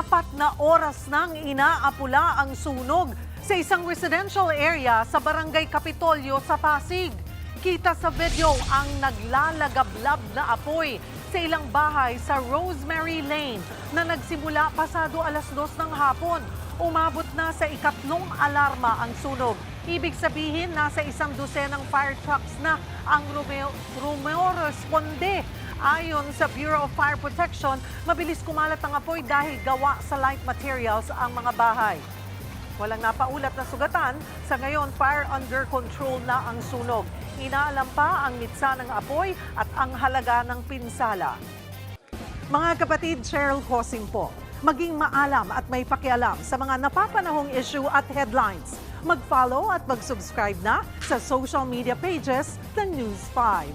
4 na oras nang inaapula ang sunog sa isang residential area sa Barangay Kapitolyo sa Pasig. Kita sa video ang naglalagablab na apoy sa ilang bahay sa Rosemary Lane na nagsimula pasado 2:00 ng hapon. Umabot na sa ikatlong alarma ang sunog. Ibig sabihin, nasa 100 fire trucks na ang rumoresponde. Ayon sa Bureau of Fire Protection, mabilis kumalat ang apoy dahil gawa sa light materials ang mga bahay. Walang napaulat na sugatan. Sa ngayon, fire under control na ang sunog. Inaalam pa ang mitsa ng apoy at ang halaga ng pinsala. Mga kapatid, Cheryl Cosing po. Maging maalam at may pakialam sa mga napapanahong issue at headlines. Mag-follow at mag-subscribe na sa social media pages ng News 5.